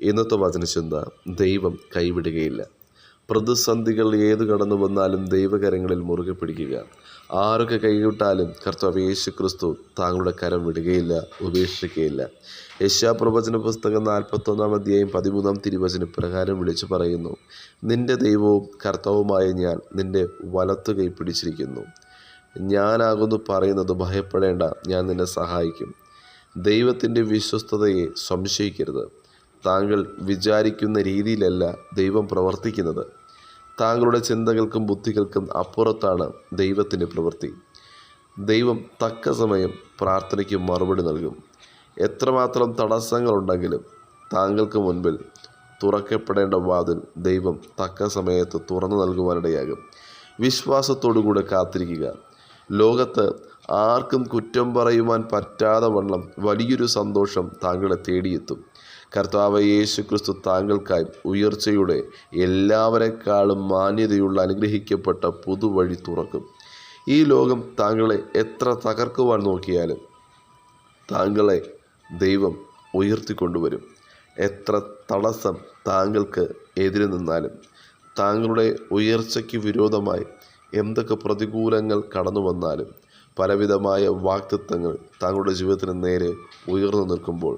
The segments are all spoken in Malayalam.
ഇന്നത്തെ വചനചിന്ത: ദൈവം കൈവിടുകയില്ല. പ്രതിസന്ധികൾ ഏത് കടന്നു വന്നാലും ദൈവകരങ്ങളിൽ മുറുകെ പിടിക്കുക. ആരൊക്കെ കൈവിട്ടാലും കർത്താവ് യേശുക്രിസ്തു താങ്കളുടെ കരം വിടുകയില്ല, ഉപേക്ഷിക്കുകയില്ല. യെശയ്യാപ്രവചന പുസ്തകം 41 13 തിരുവചനം പ്രകാരം വിളിച്ചു പറയുന്നു: നിന്റെ ദൈവവും കർത്താവുമായ ഞാൻ നിന്റെ വലത്തു കൈ പിടിച്ചിരിക്കുന്നു. ഞാനാകുന്നു പറയുന്നത്, ഭയപ്പെടേണ്ട, ഞാൻ നിന്നെ സഹായിക്കും. ദൈവത്തിൻ്റെ വിശ്വസ്തതയെ സംശയിക്കരുത്. താങ്കൾ വിചാരിക്കുന്ന രീതിയിലല്ല ദൈവം പ്രവർത്തിക്കുന്നത്. താങ്കളുടെ ചിന്തകൾക്കും ബുദ്ധികൾക്കും അപ്പുറത്താണ് ദൈവത്തിൻ്റെ പ്രവൃത്തി. ദൈവം തക്ക സമയം പ്രാർത്ഥനയ്ക്ക് മറുപടി നൽകും. എത്രമാത്രം തടസ്സങ്ങളുണ്ടെങ്കിലും താങ്കൾക്ക് മുൻപിൽ തുറക്കപ്പെടേണ്ട വാതിൽ ദൈവം തക്ക സമയത്ത് തുറന്നു നൽകുവാനിടയാകും. വിശ്വാസത്തോടുകൂടെ കാത്തിരിക്കുക. ലോകത്ത് ആർക്കും കുറ്റം പറയുവാൻ പറ്റാതെ വണ്ണം വലിയൊരു സന്തോഷം താങ്കളെ തേടിയെത്തും. കർത്താവ് യേശുക്രിസ്തു താങ്കൾക്കായി ഉയർച്ചയുടെ എല്ലാവരെക്കാളും മാന്യതയുള്ള അനുഗ്രഹിക്കപ്പെട്ട പുതുവഴി തുറക്കും. ഈ ലോകം താങ്കളെ എത്ര തകർക്കുവാൻ നോക്കിയാലും താങ്കളെ ദൈവം ഉയർത്തിക്കൊണ്ടുവരും. എത്ര തടസ്സം താങ്കൾക്ക് എതിരെ നിന്നാലും, താങ്കളുടെ ഉയർച്ചയ്ക്ക് വിരോധമായി എന്തൊക്കെ പ്രതികൂലങ്ങൾ കടന്നു വന്നാലും, പലവിധമായ വാഗ്ദത്തങ്ങൾ താങ്കളുടെ ജീവിതത്തിന് നേരെ ഉയർന്നു നിൽക്കുമ്പോൾ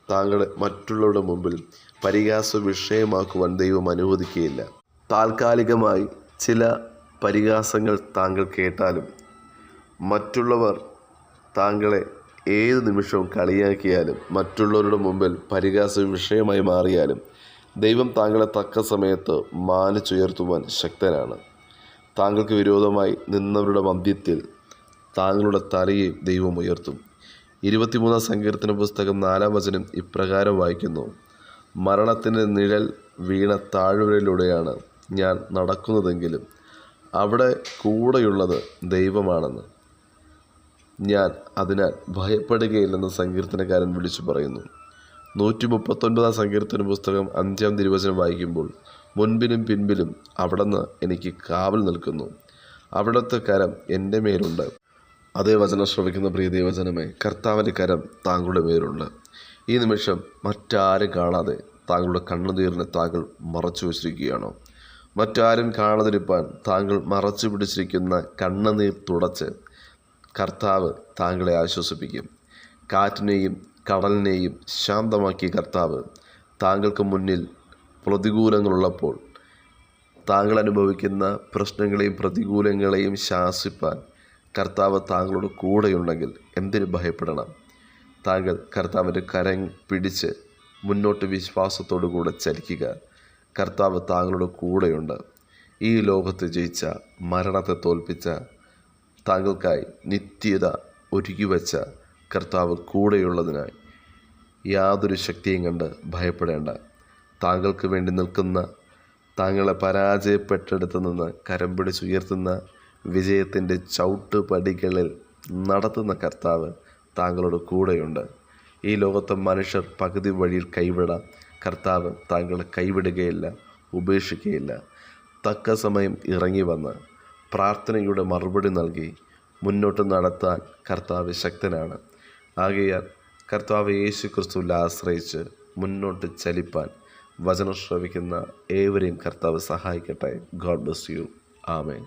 താങ്കളെ മറ്റുള്ളവരുടെ മുമ്പിൽ പരിഹാസ വിഷയമാക്കുവാൻ ദൈവം അനുവദിക്കുകയില്ല. താൽക്കാലികമായി ചില പരിഹാസങ്ങൾ താങ്കൾ കേട്ടാലും, മറ്റുള്ളവർ താങ്കളെ ഏത് നിമിഷവും കളിയാക്കിയാലും, മറ്റുള്ളവരുടെ മുമ്പിൽ പരിഹാസ വിഷയമായി മാറിയാലും, ദൈവം താങ്കളെ തക്ക സമയത്ത് മാനിച്ചുയർത്തുവാൻ ശക്തനാണ്. താങ്കൾക്ക് വിരോധമായി നിന്നവരുടെ മധ്യത്തിൽ താങ്കളുടെ തലയെ ദൈവം ഉയർത്തും. 23 സങ്കീർത്തന പുസ്തകം 4 വചനം ഇപ്രകാരം വായിക്കുന്നു: മരണത്തിൻ്റെ നിഴൽ വീണ താഴ്വരയിലൂടെയാണ് ഞാൻ നടക്കുന്നതെങ്കിലും അവിടെ കൂടെയുള്ളത് ദൈവമാണെന്ന് ഞാൻ അതിനാൽ ഭയപ്പെടുകയില്ലെന്ന് സങ്കീർത്തനക്കാരൻ വിളിച്ചു പറയുന്നു. 139 സങ്കീർത്തന പുസ്തകം 5 തിരുവചനം വായിക്കുമ്പോൾ: മുൻപിലും പിൻപിലും അവിടുന്ന് എനിക്ക് കാവൽ നിൽക്കുന്നു, അവിടുത്തെ കരം എൻ്റെ മേലുണ്ട്. അതേ വചനം ശ്രവിക്കുന്ന പ്രിയ ദൈവജനമേ, കർത്താവിൻ്റെ കരം താങ്കളുടെ മേലുണ്ട്. ഈ നിമിഷം മറ്റാരും കാണാതെ താങ്കളുടെ കണ്ണുനീരിനെ താങ്കൾ മറച്ചു വച്ചിരിക്കുകയാണോ? മറ്റാരും കാണാതിരിപ്പാൻ താങ്കൾ മറച്ചു പിടിച്ചിരിക്കുന്ന കണ്ണുനീർ തുടച്ച് കർത്താവ് താങ്കളെ ആശ്വസിപ്പിക്കും. കാറ്റിനെയും കടലിനെയും ശാന്തമാക്കിയ കർത്താവ് താങ്കൾക്ക് മുന്നിൽ പ്രതികൂലങ്ങളുള്ളപ്പോൾ താങ്കൾ അനുഭവിക്കുന്ന പ്രശ്നങ്ങളെയും പ്രതികൂലങ്ങളെയും ശാസിപ്പാൻ കർത്താവ് താങ്കളോട് കൂടെയുണ്ടെങ്കിൽ എന്തിനു ഭയപ്പെടണം? താങ്കൾ കർത്താവിൻ്റെ കരം പിടിച്ച് മുന്നോട്ട് വിശ്വാസത്തോടു കൂടെ ചലിക്കുക. കർത്താവ് താങ്കളുടെ കൂടെയുണ്ട്. ഈ ലോകത്ത് ജയിച്ച, മരണത്തെ തോൽപ്പിച്ച, താങ്കൾക്കായി നിത്യത ഒരുക്കി വച്ച കർത്താവ് കൂടെയുള്ളതിനായി യാതൊരു ശക്തിയും കണ്ട് ഭയപ്പെടേണ്ട. താങ്കൾക്ക് വേണ്ടി നിൽക്കുന്ന, താങ്കളെ പരാജയപ്പെട്ടെടുത്ത് നിന്ന് കരം പിടിച്ചുയർത്തുന്ന, വിജയത്തിൻ്റെ ചവിട്ടുപടികളിൽ നടത്തുന്ന കർത്താവ് താങ്കളോട് കൂടെയുണ്ട്. ഈ ലോകത്തെ മനുഷ്യർ പകുതി വഴിയിൽ കൈവിടാം, കർത്താവ് താങ്കളെ കൈവിടുകയില്ല, ഉപേക്ഷിക്കുകയില്ല. തക്ക സമയം ഇറങ്ങി വന്ന് പ്രാർത്ഥനയുടെ മറുപടി നൽകി മുന്നോട്ട് നടത്താൻ കർത്താവ് ശക്തനാണ്. ആകയാൽ കർത്താവ് യേശുക്രിസ്തുവിൽ ആശ്രയിച്ച് മുന്നോട്ട് ചലിപ്പാൻ വചനം ശ്രവിക്കുന്ന ഏവരെയും കർത്താവ് സഹായിക്കട്ടെ. God bless you. ആമേൻ.